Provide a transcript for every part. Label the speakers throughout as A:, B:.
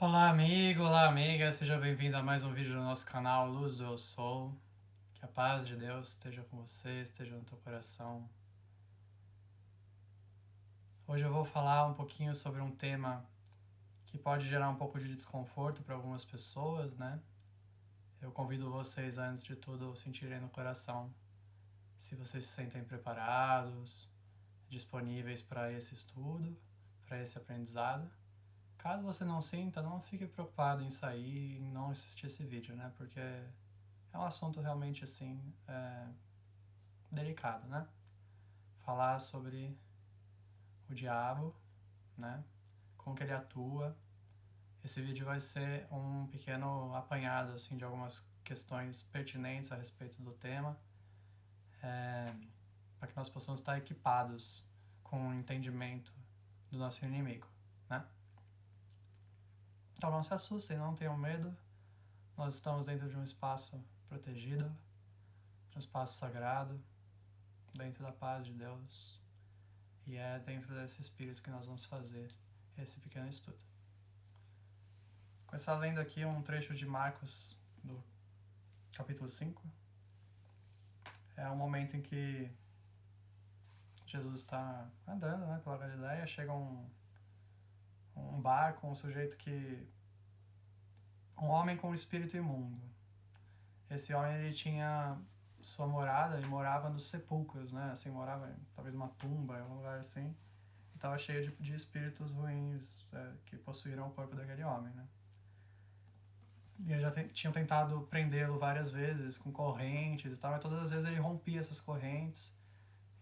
A: Olá amigo, olá amiga, seja bem-vindo a mais um vídeo do nosso canal Luz do Eu Sou. Que a paz de Deus esteja com você, esteja no teu coração. Hoje eu vou falar um pouquinho sobre um tema que pode gerar um pouco de desconforto para algumas pessoas, né? Eu convido vocês, antes de tudo, a sentirem no coração se vocês se sentem preparados, disponíveis para esse estudo, para esse aprendizado. Caso você não sinta, não fique preocupado em sair e não assistir esse vídeo, né? Porque é um assunto realmente assim delicado, né? Falar sobre o diabo, né? Como que ele atua. Esse vídeo vai ser um pequeno apanhado assim de algumas questões pertinentes a respeito do tema, para que nós possamos estar equipados com o entendimento do nosso inimigo, né? Então não se assustem, não tenham medo. Nós estamos dentro de um espaço protegido, de um espaço sagrado, dentro da paz de Deus. E é dentro desse espírito que nós vamos fazer esse pequeno estudo. Começar lendo aqui um trecho de Marcos, do capítulo 5. É um momento em que Jesus está andando, né, pela Galileia, chega um barco, um sujeito que... um homem com um espírito imundo. Esse homem, ele tinha sua morada, ele morava nos sepulcros, né, assim, morava em talvez uma tumba, em um lugar assim, e estava cheio de espíritos ruins que possuíram o corpo daquele homem, né. E eles já tinham tentado prendê-lo várias vezes com correntes e tal, mas todas as vezes ele rompia essas correntes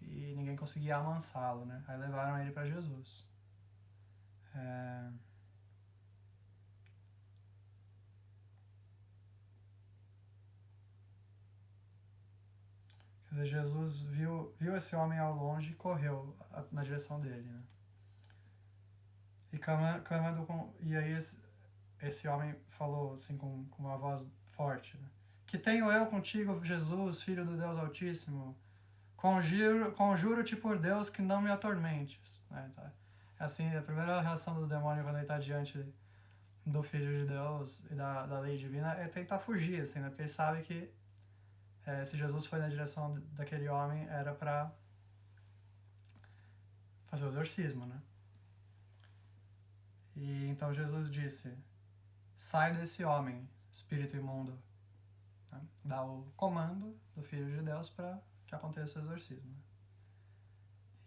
A: e ninguém conseguia amansá-lo, né? Aí levaram ele para Jesus. Quer dizer, Jesus viu esse homem ao longe e correu na direção dele, né? E clamando com... E aí esse homem falou assim com uma voz forte, né? Que tenho eu contigo, Jesus, Filho do Deus Altíssimo? Conjuro-te por Deus que não me atormentes. Né? É assim, a primeira reação do demônio quando ele está diante do Filho de Deus e da lei divina é tentar fugir, assim, né? Porque ele sabe que se Jesus foi na direção daquele homem era para fazer o exorcismo, né? E então Jesus disse: sai desse homem, espírito imundo. Né? Dá o comando do Filho de Deus para que aconteça o exorcismo. Né?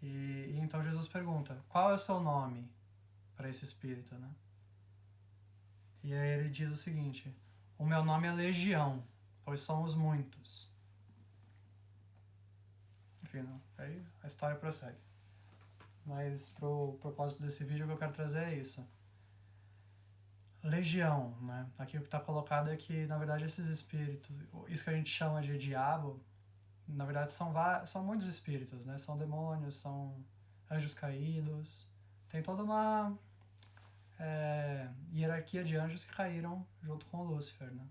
A: E então Jesus pergunta: qual é o seu nome para esse espírito, né? E aí ele diz o seguinte: o meu nome é Legião, pois somos muitos. Enfim, não. Aí a história prossegue. Mas pro propósito desse vídeo, o que eu quero trazer é isso. Legião, né? Aqui o que está colocado é que, na verdade, esses espíritos, isso que a gente chama de diabo, na verdade são muitos espíritos, né? São demônios, são anjos caídos. Tem toda uma hierarquia de anjos que caíram junto com Lúcifer, né?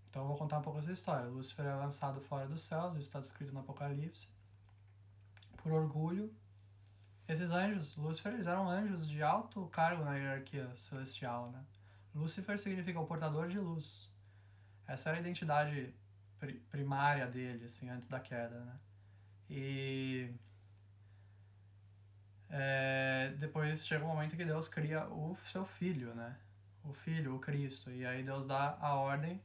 A: Então eu vou contar um pouco essa história. Lúcifer é lançado fora dos céus, isso está descrito no Apocalipse, por orgulho. Esses anjos, Lúcifer, eles eram anjos de alto cargo na hierarquia celestial, né? Lúcifer significa o portador de luz. Essa era a identidade primária dele, assim, antes da queda, né? E depois chega um momento que Deus cria o seu filho, né? O filho, o Cristo. E aí Deus dá a ordem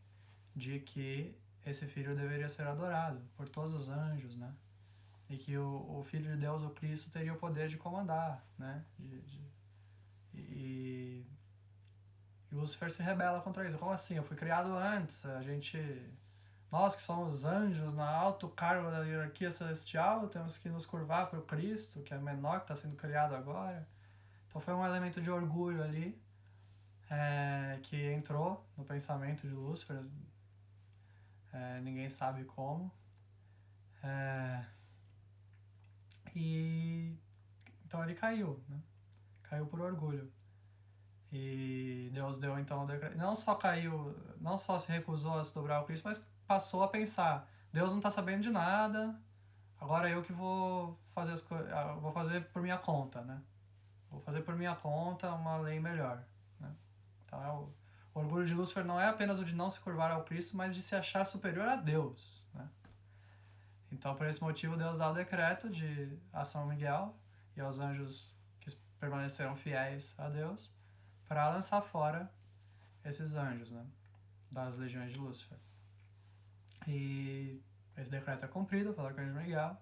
A: de que esse filho deveria ser adorado por todos os anjos, né? E que o Filho de Deus, o Cristo, teria o poder de comandar, né? E Lúcifer se rebela contra isso. Como assim? Eu fui criado antes, nós que somos anjos na alto cargo da hierarquia celestial, temos que nos curvar para o Cristo, que é menor, que está sendo criado agora. Então foi um elemento de orgulho ali, que entrou no pensamento de Lúcifer, ninguém sabe como. E então ele caiu, né? Caiu por orgulho. E Deus deu então o decreto. Não só se recusou a se dobrar ao Cristo, mas passou a pensar: Deus não está sabendo de nada, agora eu que vou fazer vou fazer por minha conta, né? vou fazer por minha conta uma lei melhor, né? Então o orgulho de Lúcifer não é apenas o de não se curvar ao Cristo, mas de se achar superior a Deus, né? Então, por esse motivo, Deus dá o decreto de a São Miguel e aos anjos que permaneceram fiéis a Deus para lançar fora esses anjos, né, das legiões de Lúcifer. E esse decreto é cumprido pelo arcanjo Miguel.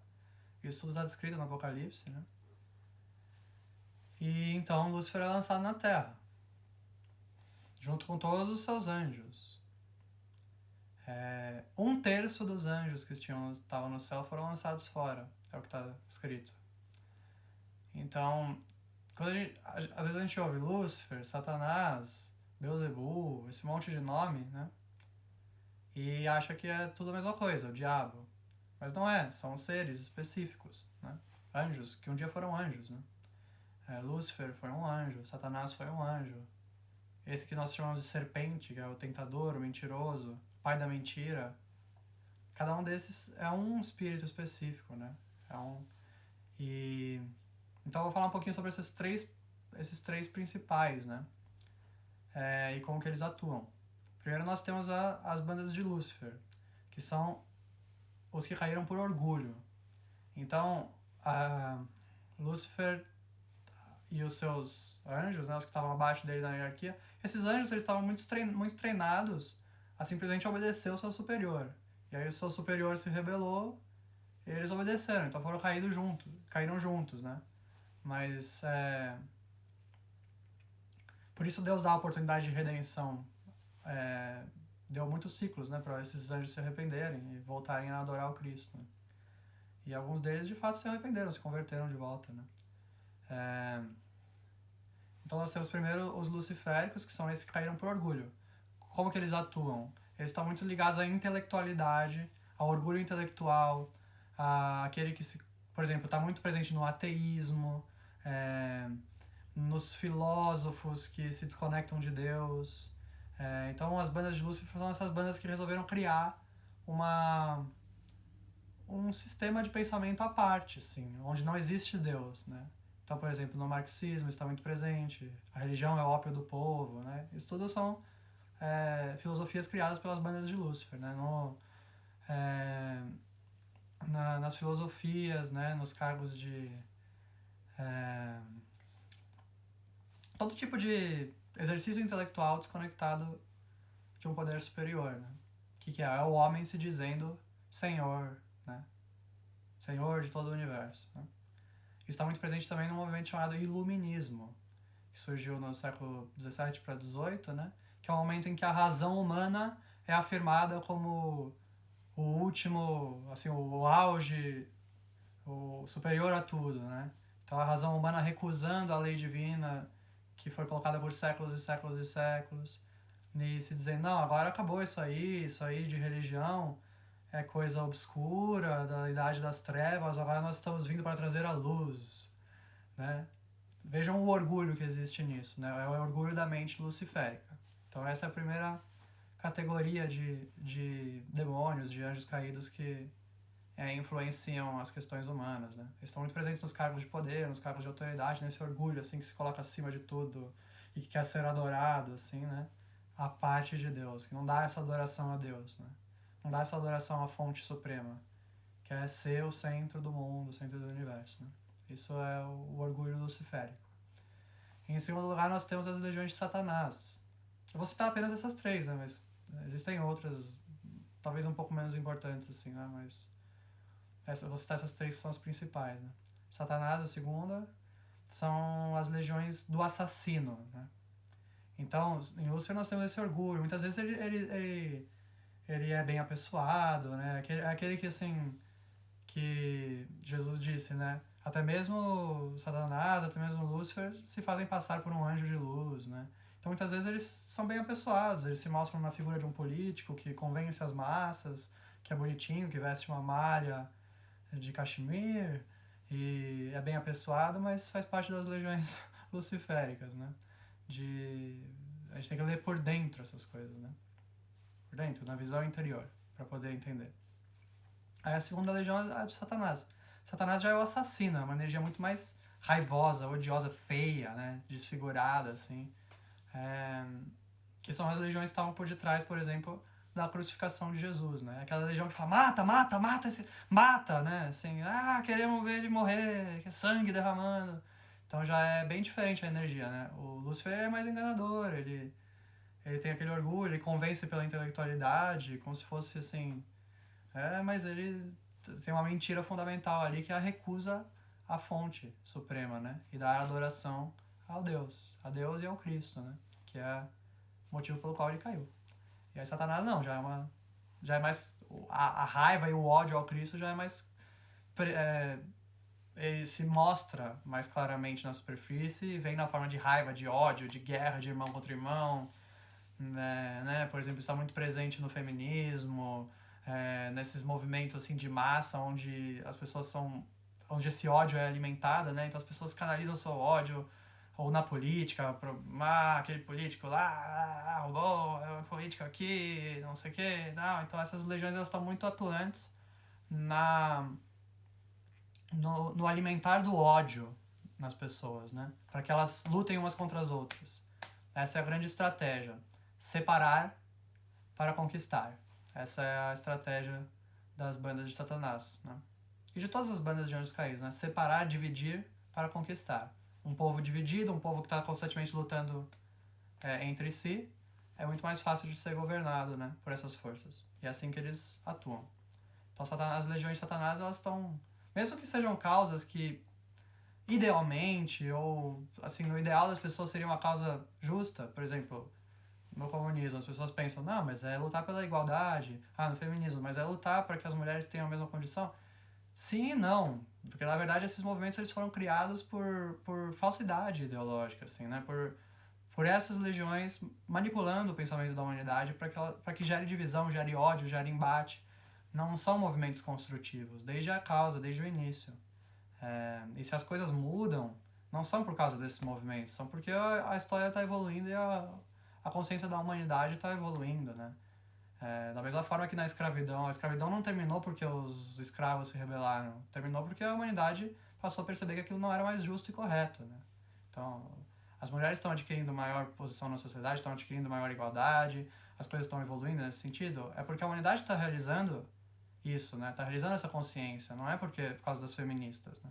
A: Isso tudo está descrito no Apocalipse, né? E então Lúcifer é lançado na Terra, junto com todos os seus anjos. 1/3 dos anjos que estavam no céu foram lançados fora, é o que está escrito. Então, às vezes a gente ouve Lúcifer, Satanás, Beelzebul, esse monte de nome, né? E acha que é tudo a mesma coisa, o diabo. Mas não é, são seres específicos, né? Anjos, que um dia foram anjos, né? Lúcifer foi um anjo, Satanás foi um anjo. Esse que nós chamamos de serpente, que é o tentador, o mentiroso, pai da mentira. Cada um desses é um espírito específico, né? Então eu vou falar um pouquinho sobre esses três principais, né? E como que eles atuam. Primeiro nós temos as bandas de Lúcifer, que são os que caíram por orgulho. Então, Lúcifer e os seus anjos, né, os que estavam abaixo dele na hierarquia, esses anjos eles estavam muito treinados a simplesmente obedecer o seu superior. E aí o seu superior se rebelou e eles obedeceram, então caíram juntos, né? Mas por isso Deus dá a oportunidade de redenção. Deu muitos ciclos, né, para esses anjos se arrependerem e voltarem a adorar o Cristo, né? E alguns deles de fato se arrependeram, se converteram de volta, né? Então nós temos primeiro os luciféricos, que são esses que caíram por orgulho. Como que eles atuam? Eles estão muito ligados à intelectualidade, ao orgulho intelectual, aquele que, por exemplo, está muito presente no ateísmo, nos filósofos que se desconectam de Deus. Então as bandas de Lúcifer são essas bandas que resolveram criar um sistema de pensamento à parte, assim, onde não existe Deus, né? Então, por exemplo, no marxismo está muito presente, a religião é o ópio do povo, né? Isso tudo são filosofias criadas pelas bandas de Lúcifer, né? Nas filosofias, né? Nos cargos de... todo tipo de exercício intelectual desconectado de um poder superior, né? Que é? É o homem se dizendo Senhor, né? Senhor de todo o universo, né? Está muito presente também no movimento chamado Iluminismo, que surgiu no século XVII para XVIII, né? Que é um momento em que a razão humana é afirmada como o último, assim, o auge, o superior a tudo, né? Então a razão humana recusando a lei divina que foi colocada por séculos e séculos e séculos, e se dizendo, não, agora acabou isso aí de religião é coisa obscura, da idade das trevas, agora nós estamos vindo para trazer a luz, né? Vejam o orgulho que existe nisso, né? É o orgulho da mente luciférica. Então essa é a primeira categoria de demônios, de anjos caídos que influenciam as questões humanas, né? Eles estão muito presentes nos cargos de poder, nos cargos de autoridade, nesse orgulho, assim, que se coloca acima de tudo e que quer ser adorado, assim, né? A parte de Deus, que não dá essa adoração a Deus, né? Não dá essa adoração à fonte suprema, que é ser o centro do mundo, o centro do universo, né? Isso é o orgulho luciférico. Em segundo lugar, nós temos as legiões de Satanás. Eu vou citar apenas essas três, né? Mas existem outras, talvez um pouco menos importantes, assim, né? Mas eu vou citar essas três que são as principais, né? Satanás, a segunda, são as legiões do assassino, né? Então, em Lúcifer nós temos esse orgulho. Muitas vezes ele é bem apessoado, né? Aquele que, assim, que Jesus disse, né? Até mesmo Satanás, até mesmo Lúcifer se fazem passar por um anjo de luz, né? Então, muitas vezes eles são bem apessoados, eles se mostram na figura de um político que convence as massas, que é bonitinho, que veste uma malha de cachemir e é bem apessoado, mas faz parte das legiões luciféricas, né? A gente tem que ler por dentro essas coisas, né? Por dentro, na visão interior, para poder entender. Aí a segunda legião é a de Satanás. Satanás já é o assassino, é uma energia muito mais raivosa, odiosa, feia, né? Desfigurada, assim. Que são as legiões que estavam por detrás, por exemplo, da crucificação de Jesus, né? Aquela legião que fala, mata, mata, mata, mata, né? Assim, queremos ver ele morrer, que é sangue derramando. Então já é bem diferente a energia, né? O Lúcifer é mais enganador, ele tem aquele orgulho, ele convence pela intelectualidade, como se fosse assim... mas ele tem uma mentira fundamental ali, que é a recusa à fonte suprema, né? E da adoração ao Deus, a Deus e ao Cristo, né? Que é o motivo pelo qual ele caiu. E aí Satanás não, já é mais... A raiva e o ódio ao Cristo já é mais... ele se mostra mais claramente na superfície e vem na forma de raiva, de ódio, de guerra, de irmão contra irmão, né? Por exemplo, está muito presente no feminismo, nesses movimentos assim de massa onde as pessoas são... onde esse ódio é alimentado, né? Então as pessoas canalizam o seu ódio ou na política, aquele político lá roubou, político aqui, não sei o que, não. Então essas legiões elas estão muito atuantes no alimentar do ódio nas pessoas, né? Para que elas lutem umas contra as outras. Essa é a grande estratégia. Separar para conquistar. Essa é a estratégia das bandas de Satanás, né? E de todas as bandas de anjos caídos, né? Separar, dividir para conquistar. Um povo dividido, um povo que está constantemente lutando entre si, é muito mais fácil de ser governado, né? Por essas forças. E é assim que eles atuam. Então as legiões de Satanás, elas estão... Mesmo que sejam causas que, idealmente, ou assim, no ideal das pessoas seria uma causa justa, por exemplo, no comunismo, as pessoas pensam, não, mas é lutar pela igualdade, no feminismo, mas é lutar para que as mulheres tenham a mesma condição. Sim e não, porque na verdade esses movimentos eles foram criados por falsidade ideológica, assim, né? Por essas legiões manipulando o pensamento da humanidade para que gere divisão, gere ódio, gere embate. Não são movimentos construtivos, desde a causa, desde o início. E se as coisas mudam, não são por causa desses movimentos, são porque a história está evoluindo e a consciência da humanidade está evoluindo, né? Da mesma forma que na escravidão, a escravidão não terminou porque os escravos se rebelaram, terminou porque a humanidade passou a perceber que aquilo não era mais justo e correto, né? Então, as mulheres estão adquirindo maior posição na sociedade, estão adquirindo maior igualdade, as coisas estão evoluindo nesse sentido, é porque a humanidade está realizando isso, né? Está realizando essa consciência, não é por causa das feministas, né?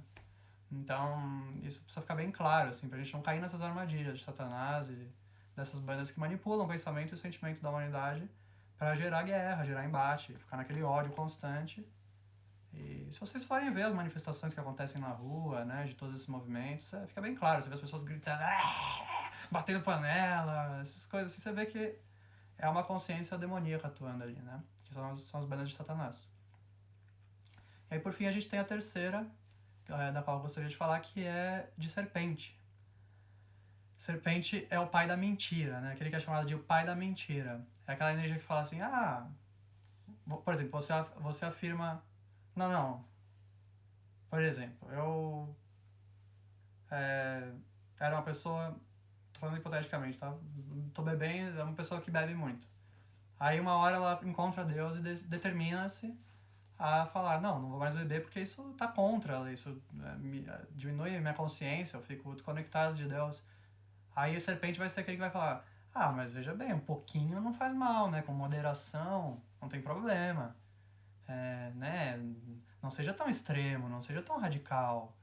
A: Então, isso precisa ficar bem claro, assim, pra gente não cair nessas armadilhas de Satanás e dessas bandas que manipulam o pensamento e o sentimento da humanidade para gerar guerra, gerar embate, ficar naquele ódio constante. E se vocês forem ver as manifestações que acontecem na rua, né, de todos esses movimentos, fica bem claro, você vê as pessoas gritando, batendo panela, essas coisas assim, você vê que é uma consciência demoníaca atuando ali, né, que são as bandas de Satanás. E aí, por fim, a gente tem a terceira, da qual eu gostaria de falar, que é de serpente. Serpente é o pai da mentira, né? Aquele que é chamado de o pai da mentira. É aquela energia que fala assim, por exemplo, você afirma, não, por exemplo, eu era uma pessoa, tô falando hipoteticamente, tá? Tô bebendo, é uma pessoa que bebe muito. Aí uma hora ela encontra Deus e determina-se a falar, não vou mais beber porque isso tá contra ela, isso diminui a minha consciência, eu fico desconectado de Deus. Aí o serpente vai ser aquele que vai falar, mas veja bem, um pouquinho não faz mal, né? Com moderação, não tem problema. Né? Não seja tão extremo, não seja tão radical.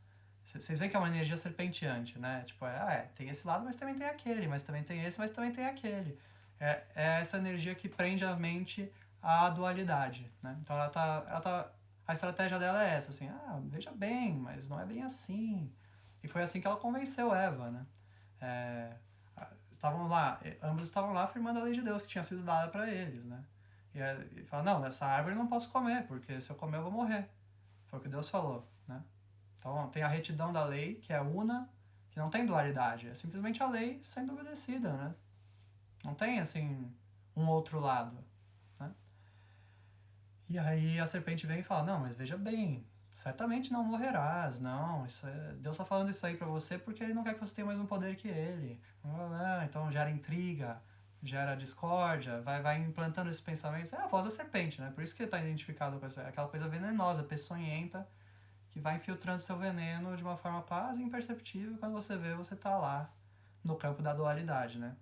A: Vocês veem que é uma energia serpenteante, né? Tipo, tem esse lado, mas também tem aquele, mas também tem esse, mas também tem aquele. É essa energia que prende a mente à dualidade, né? Então a estratégia dela é essa, assim, veja bem, mas não é bem assim. E foi assim que ela convenceu Eva, né? Ambos estavam lá afirmando a lei de Deus que tinha sido dada para eles, né? E fala, não, dessa árvore eu não posso comer, porque se eu comer eu vou morrer. Foi o que Deus falou, né? Então tem a retidão da lei, que é una, que não tem dualidade, é simplesmente a lei sendo obedecida, né? Não tem, assim, um outro lado, né? E aí a serpente vem e fala, não, mas veja bem, certamente não morrerás, não, Deus está falando isso aí pra você porque ele não quer que você tenha o mesmo poder que ele. Então gera intriga, gera discórdia, vai implantando esses pensamentos. É a voz da serpente, né? Por isso que ele está identificado com aquela coisa venenosa, peçonhenta, que vai infiltrando seu veneno de uma forma quase imperceptível. Quando você vê, você tá lá no campo da dualidade, né?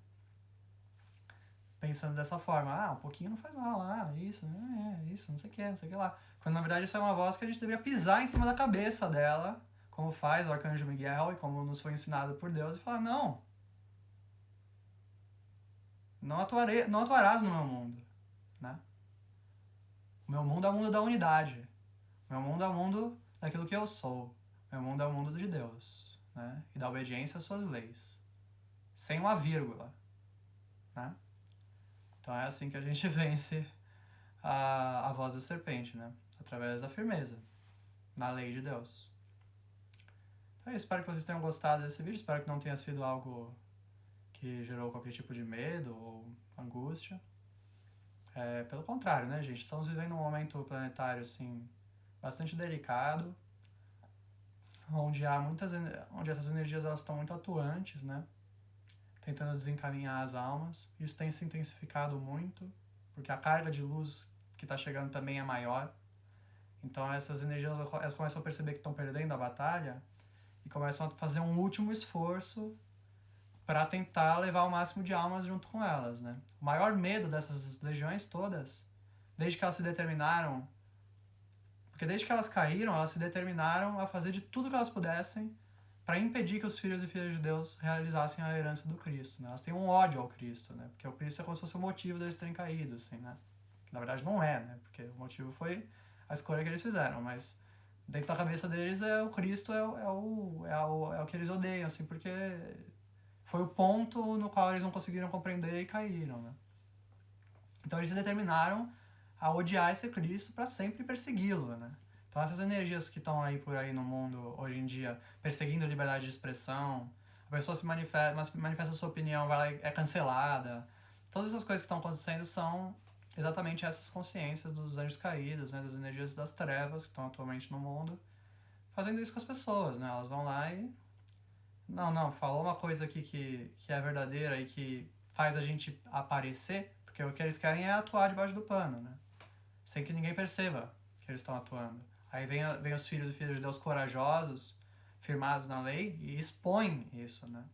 A: Pensando dessa forma, um pouquinho não faz mal, isso, não sei o que lá. Quando na verdade isso é uma voz que a gente deveria pisar em cima da cabeça dela, como faz o Arcanjo Miguel e como nos foi ensinado por Deus, e falar, não atuarás no meu mundo, né? O meu mundo é o mundo da unidade. O meu mundo é o mundo daquilo que eu sou. O meu mundo é o mundo de Deus, né? E da obediência às suas leis. Sem uma vírgula, né? Então é assim que a gente vence a voz da serpente, né? Através da firmeza na lei de Deus. Então eu espero que vocês tenham gostado desse vídeo. Espero que não tenha sido algo que gerou qualquer tipo de medo ou angústia. Pelo contrário, né, gente? Estamos vivendo um momento planetário, assim, bastante delicado, onde essas energias elas estão muito atuantes, né? Tentando desencaminhar as almas. Isso tem se intensificado muito, porque a carga de luz que está chegando também é maior. Então essas energias elas começam a perceber que estão perdendo a batalha e começam a fazer um último esforço para tentar levar o máximo de almas junto com elas, né? O maior medo dessas legiões todas, desde que elas se determinaram, porque desde que elas caíram, elas se determinaram a fazer de tudo que elas pudessem para impedir que os filhos e filhas de Deus realizassem a herança do Cristo, né? Elas têm um ódio ao Cristo, né? Porque o Cristo é como se fosse o motivo deles terem caído, assim, né? Que na verdade não é, né? Porque o motivo foi a escolha que eles fizeram, mas dentro da cabeça deles o Cristo é o que eles odeiam, assim, porque foi o ponto no qual eles não conseguiram compreender e caíram, né? Então eles se determinaram a odiar esse Cristo para sempre persegui-lo, né? Então essas energias que estão aí por aí no mundo hoje em dia, perseguindo a liberdade de expressão, a pessoa se manifesta sua opinião, vai lá e é cancelada. Todas essas coisas que estão acontecendo são exatamente essas consciências dos anjos caídos, né? Das energias das trevas que estão atualmente no mundo, fazendo isso com as pessoas, né? Elas vão lá e falou uma coisa aqui que é verdadeira e que faz a gente aparecer, porque o que eles querem é atuar debaixo do pano, né? Sem que ninguém perceba que eles estão atuando. Aí vem os filhos e filhas de Deus corajosos, firmados na lei, e expõem isso, né?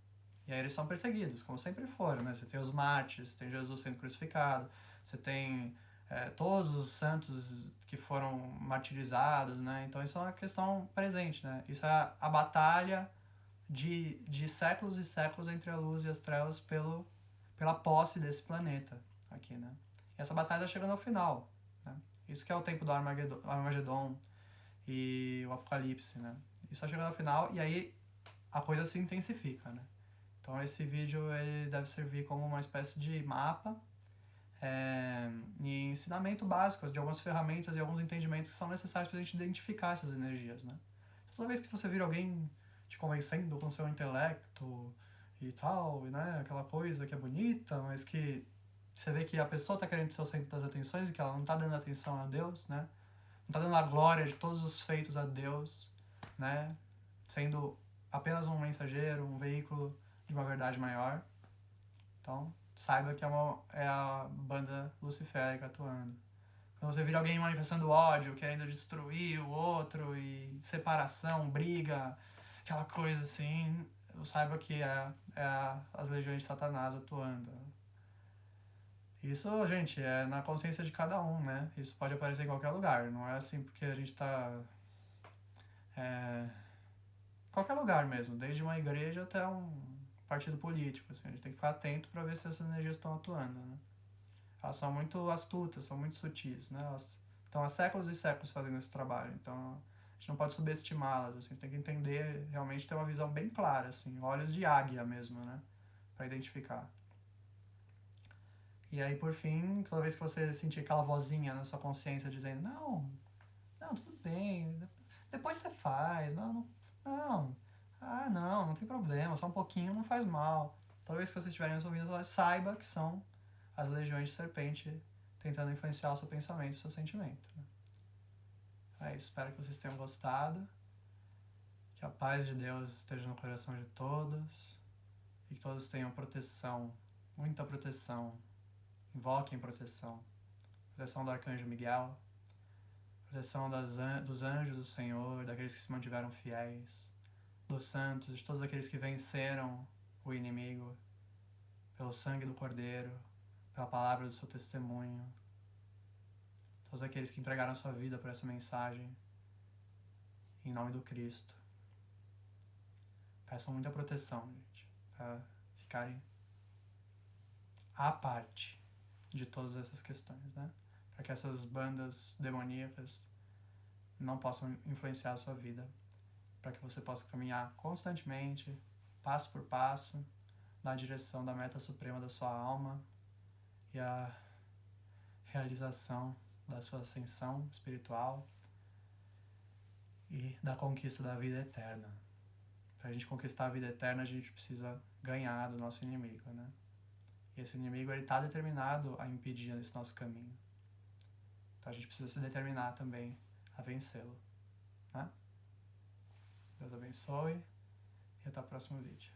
A: E aí eles são perseguidos, como sempre foram, né? Você tem os mártires, tem Jesus sendo crucificado, você tem todos os santos que foram martirizados, né? Então isso é uma questão presente, né? Isso é a batalha de séculos e séculos entre a luz e as trevas pela posse desse planeta aqui, né? E essa batalha está chegando ao final, né? Isso que é o tempo do Armagedon e o Apocalipse, né? Isso está chegando ao final e aí a coisa se intensifica, né? Então esse vídeo ele deve servir como uma espécie de mapa e ensinamento básico de algumas ferramentas e alguns entendimentos que são necessários para a gente identificar essas energias, né? Toda vez que você vira alguém te convencendo com seu intelecto e tal, né? Aquela coisa que é bonita, mas que você vê que a pessoa está querendo ser o centro das atenções e que ela não está dando atenção a Deus, né? Não está dando a glória de todos os feitos a Deus, né? Sendo apenas um mensageiro, um veículo de uma verdade maior. Então, saiba que é a banda luciférica atuando. Quando você vira alguém manifestando ódio, querendo destruir o outro e separação, briga, aquela coisa assim, saiba que as legiões de Satanás atuando. Isso, gente, é na consciência de cada um, né? Isso pode aparecer em qualquer lugar, não é assim porque a gente tá... qualquer lugar mesmo, desde uma igreja até um partido político, assim, a gente tem que ficar atento para ver se essas energias estão atuando, né? Elas são muito astutas, são muito sutis, né? Elas estão há séculos e séculos fazendo esse trabalho, então a gente não pode subestimá-las, assim, tem que entender, realmente ter uma visão bem clara, assim, olhos de águia mesmo, né? Para identificar. E aí, por fim, toda vez que você sentir aquela vozinha na sua consciência dizendo não, tudo bem, depois você faz, não, não tem problema, só um pouquinho não faz mal. Toda vez que você estiver ouvindo, saiba que são as legiões de serpente tentando influenciar o seu pensamento, o seu sentimento, né? É isso, espero que vocês tenham gostado, que a paz de Deus esteja no coração de todos e que todos tenham proteção, muita proteção. Invoquem proteção do Arcanjo Miguel, proteção dos anjos do Senhor, daqueles que se mantiveram fiéis, dos santos, de todos aqueles que venceram o inimigo, pelo sangue do Cordeiro, pela palavra do seu testemunho, todos aqueles que entregaram sua vida por essa mensagem, em nome do Cristo. Peçam muita proteção, gente, para ficarem à parte de todas essas questões, né? Para que essas bandas demoníacas não possam influenciar a sua vida, para que você possa caminhar constantemente, passo por passo, na direção da meta suprema da sua alma e a realização da sua ascensão espiritual e da conquista da vida eterna. Para a gente conquistar a vida eterna, a gente precisa ganhar do nosso inimigo, né? E esse inimigo está determinado a impedir esse nosso caminho. Então a gente precisa se determinar também a vencê-lo, né? Deus abençoe e até o próximo vídeo.